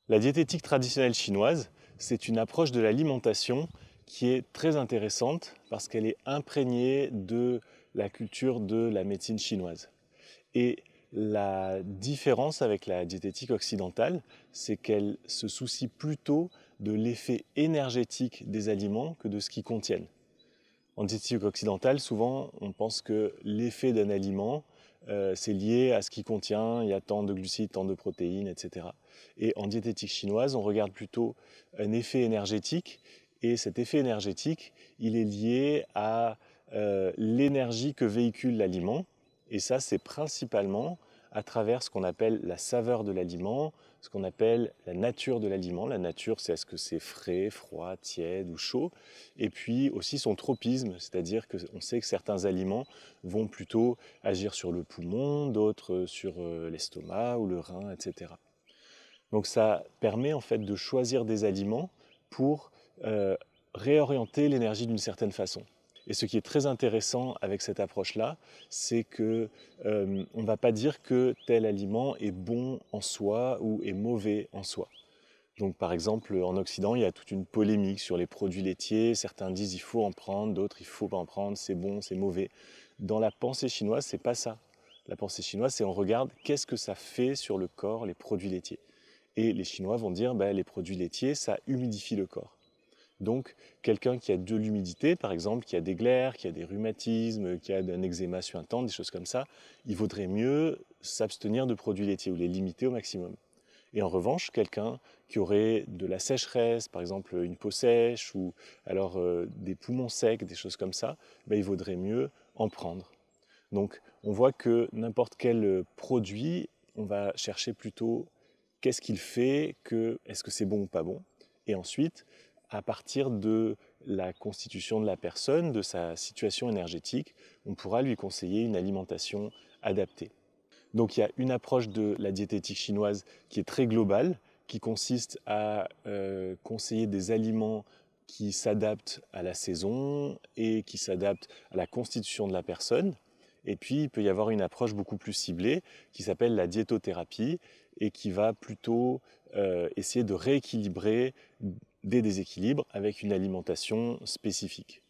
La diététique traditionnelle chinoise, c'est une approche de l'alimentation qui est très intéressante parce qu'elle est imprégnée de la culture de la médecine chinoise. Et la différence avec la diététique occidentale, c'est qu'elle se soucie plutôt de l'effet énergétique des aliments que de ce qu'ils contiennent. En diététique occidentale, souvent, on pense que l'effet d'un aliment, c'est lié à ce qu'il contient, il y a tant de glucides, tant de protéines, etc. Et en diététique chinoise, on regarde plutôt un effet énergétique, et cet effet énergétique, il est lié à l'énergie que véhicule l'aliment, et ça, c'est principalement à travers ce qu'on appelle la saveur de l'aliment, ce qu'on appelle la nature de l'aliment. La nature, c'est est-ce que c'est frais, froid, tiède ou chaud, et puis aussi son tropisme, c'est-à-dire qu'on sait que certains aliments vont plutôt agir sur le poumon, d'autres sur l'estomac ou le rein, etc. Donc ça permet en fait de choisir des aliments pour réorienter l'énergie d'une certaine façon. Et ce qui est très intéressant avec cette approche-là, c'est que on ne va pas dire que tel aliment est bon en soi ou est mauvais en soi. Donc par exemple, en Occident, il y a toute une polémique sur les produits laitiers. Certains disent il faut en prendre, d'autres il ne faut pas en prendre, c'est bon, c'est mauvais. Dans la pensée chinoise, c'est pas ça. La pensée chinoise, c'est on regarde qu'est-ce que ça fait sur le corps, les produits laitiers. Et les Chinois vont dire les produits laitiers, ça humidifie le corps. Donc, quelqu'un qui a de l'humidité, par exemple, qui a des glaires, qui a des rhumatismes, qui a un eczéma suintant, des choses comme ça, il vaudrait mieux s'abstenir de produits laitiers ou les limiter au maximum. Et en revanche, quelqu'un qui aurait de la sécheresse, par exemple une peau sèche ou alors des poumons secs, des choses comme ça, il vaudrait mieux en prendre. Donc, on voit que n'importe quel produit, on va chercher plutôt qu'est-ce qu'il fait, est-ce que c'est bon ou pas bon. Et ensuite, à partir de la constitution de la personne, de sa situation énergétique, on pourra lui conseiller une alimentation adaptée. Donc il y a une approche de la diététique chinoise qui est très globale, qui consiste à conseiller des aliments qui s'adaptent à la saison et qui s'adaptent à la constitution de la personne. Et puis il peut y avoir une approche beaucoup plus ciblée qui s'appelle la diétothérapie et qui va plutôt essayer de rééquilibrer des déséquilibres avec une alimentation spécifique.